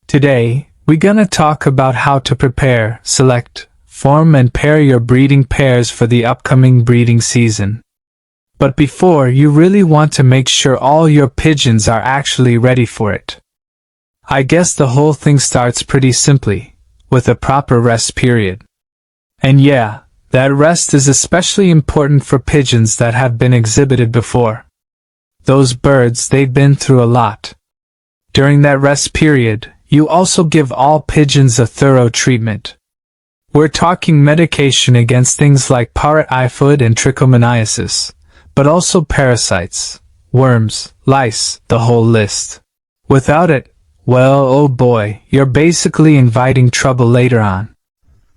Today, we're gonna talk about how to prepare, select, form and pair your breeding pairs for the upcoming breeding season. But before, you really want to make sure all your pigeons are actually ready for it. I guess the whole thing starts pretty simply, with a proper rest period. And yeah, that rest is especially important for pigeons that have been exhibited before. Those birds, they've been through a lot. During that rest period, you also give all pigeons a thorough treatment. We're talking medication against things like parotid and trichomoniasis, but also parasites, worms, lice, the whole list. Without it, well, oh boy, you're basically inviting trouble later on.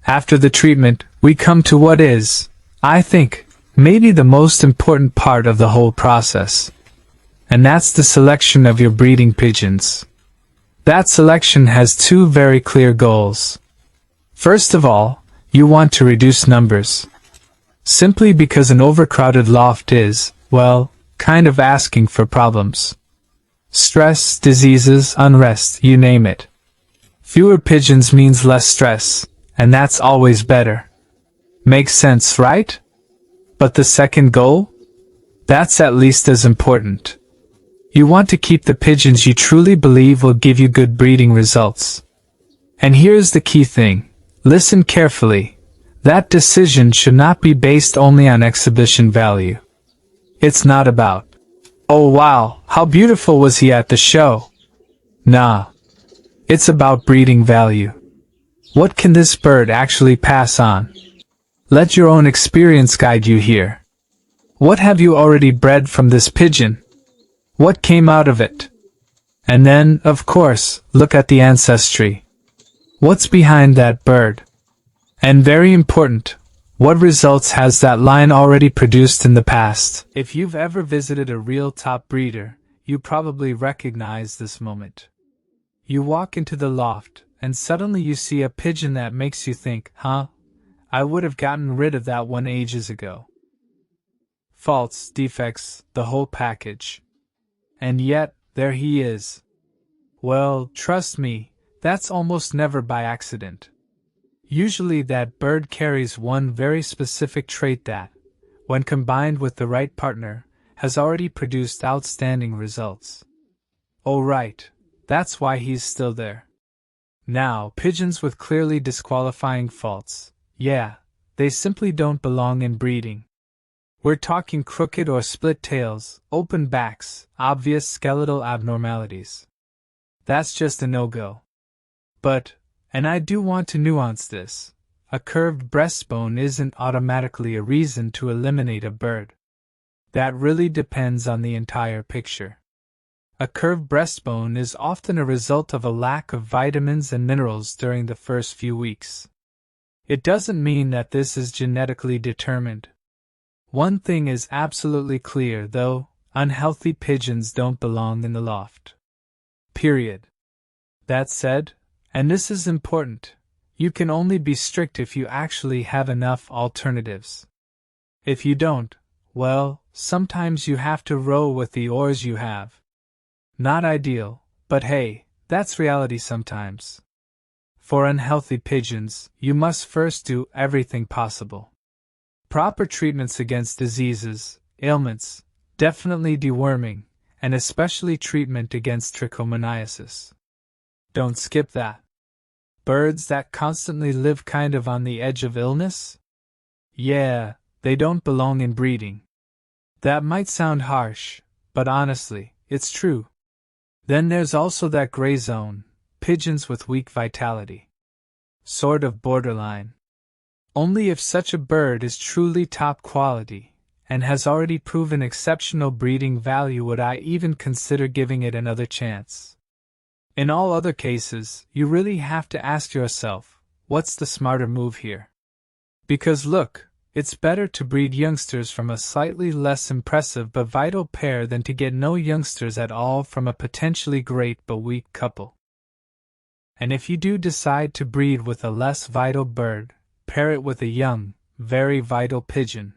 After the treatment, we come to what is, I think, maybe the most important part of the whole process. And that's the selection of your breeding pigeons. That selection has two very clear goals. First of all, you want to reduce numbers. Simply because an overcrowded loft is, well, kind of asking for problems. Stress, diseases, unrest, you name it. Fewer pigeons means less stress, and that's always better. Makes sense, right? But the second goal? That's at least as important. You want to keep the pigeons you truly believe will give you good breeding results. And here's the key thing. Listen carefully. That decision should not be based only on exhibition value. It's not about, oh wow, how beautiful was he at the show? Nah. It's about breeding value. What can this bird actually pass on? Let your own experience guide you here. What have you already bred from this pigeon? What came out of it? And then, of course, look at the ancestry. What's behind that bird? And very important, what results has that line already produced in the past? If you've ever visited a real top breeder, you probably recognize this moment. You walk into the loft, and suddenly you see a pigeon that makes you think, huh? I would have gotten rid of that one ages ago. Faults, defects, the whole package. And yet, there he is. Well, trust me, that's almost never by accident. Usually that bird carries one very specific trait that, when combined with the right partner, has already produced outstanding results. Oh right, that's why he's still there. Now, pigeons with clearly disqualifying faults, yeah, they simply don't belong in breeding. We're talking crooked or split tails, open backs, obvious skeletal abnormalities. That's just a no-go. But, and I do want to nuance this, a curved breastbone isn't automatically a reason to eliminate a bird. That really depends on the entire picture. A curved breastbone is often a result of a lack of vitamins and minerals during the first few weeks. It doesn't mean that this is genetically determined. One thing is absolutely clear, though, unhealthy pigeons don't belong in the loft. Period. That said, and this is important, you can only be strict if you actually have enough alternatives. If you don't, well, sometimes you have to row with the oars you have. Not ideal, but hey, that's reality sometimes. For unhealthy pigeons, you must first do everything possible. Proper treatments against diseases, ailments, definitely deworming, and especially treatment against trichomoniasis. Don't skip that. Birds that constantly live kind of on the edge of illness? Yeah, they don't belong in breeding. That might sound harsh, but honestly, it's true. Then there's also that gray zone, pigeons with weak vitality. Sort of borderline. Only if such a bird is truly top quality, and has already proven exceptional breeding value would I even consider giving it another chance. In all other cases, you really have to ask yourself, what's the smarter move here? Because look, it's better to breed youngsters from a slightly less impressive but vital pair than to get no youngsters at all from a potentially great but weak couple. And if you do decide to breed with a less vital bird, pair it with a young, very vital pigeon.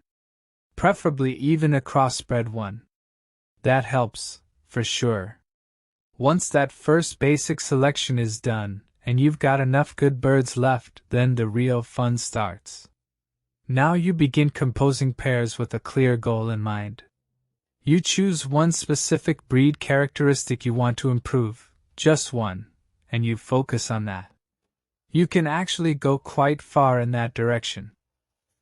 Preferably even a crossbred one. That helps, for sure. Once that first basic selection is done, and you've got enough good birds left, then the real fun starts. Now you begin composing pairs with a clear goal in mind. You choose one specific breed characteristic you want to improve, just one, and you focus on that. You can actually go quite far in that direction.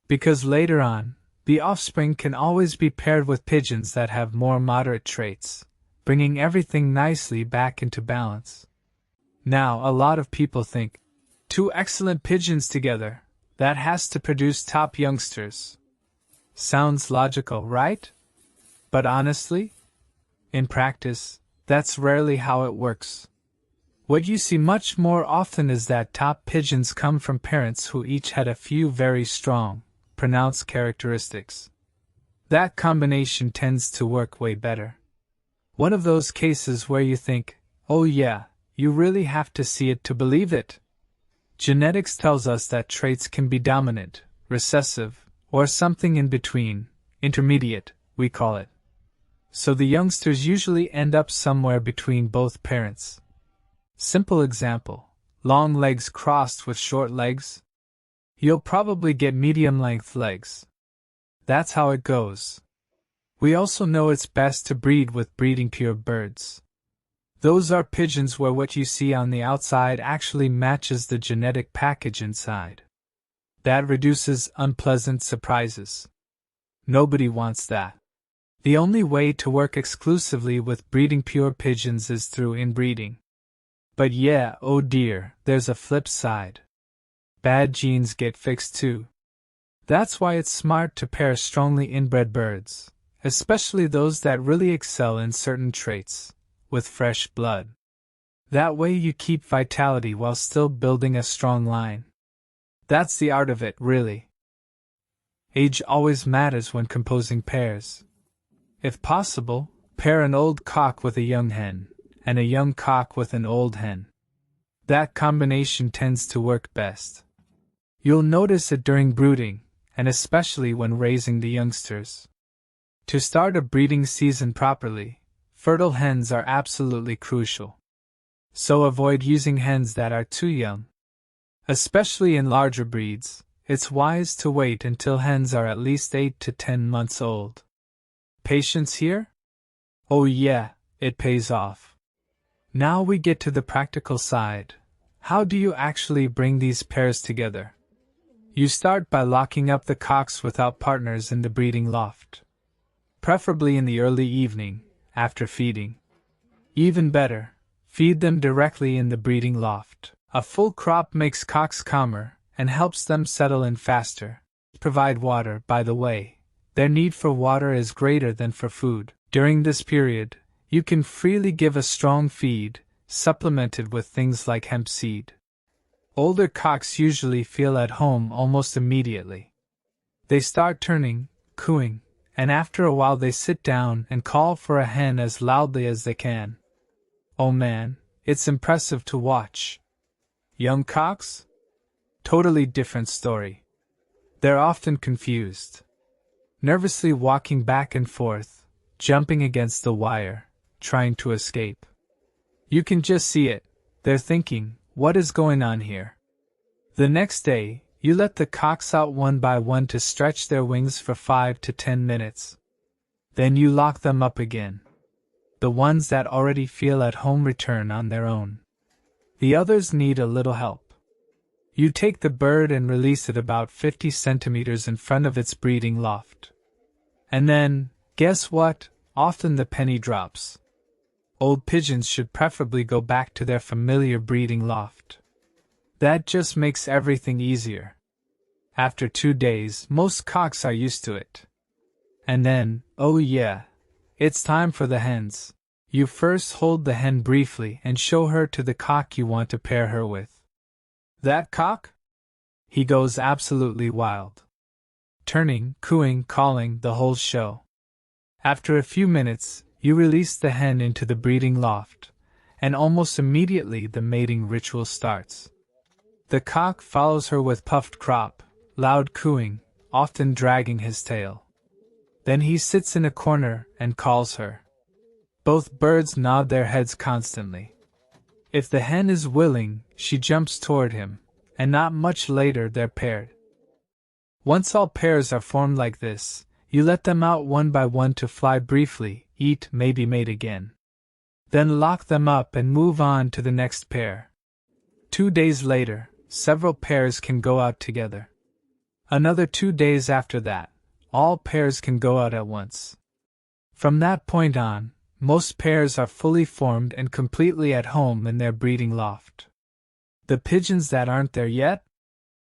Because later on, the offspring can always be paired with pigeons that have more moderate traits, bringing everything nicely back into balance. Now, a lot of people think, two excellent pigeons together, that has to produce top youngsters. Sounds logical, right? But honestly, in practice, that's rarely how it works. What you see much more often is that top pigeons come from parents who each had a few very strong, pronounced characteristics. That combination tends to work way better. One of those cases where you think, oh yeah, you really have to see it to believe it. Genetics tells us that traits can be dominant, recessive, or something in between, intermediate, we call it. So the youngsters usually end up somewhere between both parents. Simple example, long legs crossed with short legs. You'll probably get medium-length legs. That's how it goes. We also know it's best to breed with breeding pure birds. Those are pigeons where what you see on the outside actually matches the genetic package inside. That reduces unpleasant surprises. Nobody wants that. The only way to work exclusively with breeding pure pigeons is through inbreeding. But yeah, oh dear, there's a flip side. Bad genes get fixed too. That's why it's smart to pair strongly inbred birds, especially those that really excel in certain traits, with fresh blood. That way you keep vitality while still building a strong line. That's the art of it, really. Age always matters when composing pairs. If possible, pair an old cock with a young hen, and a young cock with an old hen. That combination tends to work best. You'll notice it during brooding, and especially when raising the youngsters. To start a breeding season properly, fertile hens are absolutely crucial. So avoid using hens that are too young. Especially in larger breeds, it's wise to wait until hens are at least 8 to 10 months old. Patience here? Oh yeah, it pays off. Now we get to the practical side. How do you actually bring these pairs together? You start by locking up the cocks without partners in the breeding loft. Preferably in the early evening, after feeding. Even better, feed them directly in the breeding loft. A full crop makes cocks calmer and helps them settle in faster. Provide water, by the way. Their need for water is greater than for food. During this period, you can freely give a strong feed, supplemented with things like hemp seed. Older cocks usually feel at home almost immediately. They start turning, cooing, and after a while they sit down and call for a hen as loudly as they can. Oh man, it's impressive to watch. Young cocks? Totally different story. They're often confused. Nervously walking back and forth, jumping against the wire, trying to escape. You can just see it. They're thinking, what is going on here? The next day, you let the cocks out one by one to stretch their wings for 5 to 10 minutes. Then you lock them up again. The ones that already feel at home return on their own. The others need a little help. You take the bird and release it about 50 centimeters in front of its breeding loft. And then, guess what? Often the penny drops. Old pigeons should preferably go back to their familiar breeding loft. That just makes everything easier. After 2 days, most cocks are used to it. And then, oh yeah, it's time for the hens. You first hold the hen briefly and show her to the cock you want to pair her with. That cock? He goes absolutely wild. Turning, cooing, calling, the whole show. After a few minutes, you release the hen into the breeding loft, and almost immediately the mating ritual starts. The cock follows her with puffed crop, loud cooing, often dragging his tail. Then he sits in a corner and calls her. Both birds nod their heads constantly. If the hen is willing, she jumps toward him, and not much later they're paired. Once all pairs are formed like this, you let them out one by one to fly briefly, eat, maybe mate again. Then lock them up and move on to the next pair. 2 days later, several pairs can go out together. Another 2 days after that, all pairs can go out at once. From that point on, most pairs are fully formed and completely at home in their breeding loft. The pigeons that aren't there yet?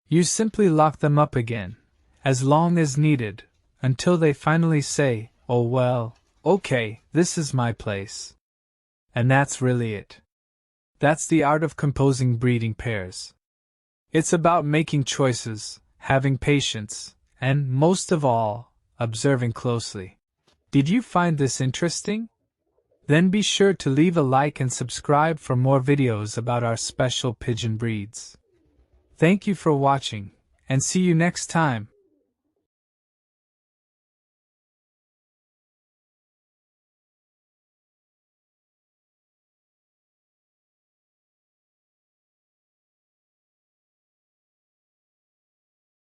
You simply lock them up again, as long as needed, until they finally say, "Oh well, okay, this is my place." And that's really it. That's the art of composing breeding pairs. It's about making choices, having patience, and, most of all, observing closely. Did you find this interesting? Then be sure to leave a like and subscribe for more videos about our special pigeon breeds. Thank you for watching, and see you next time.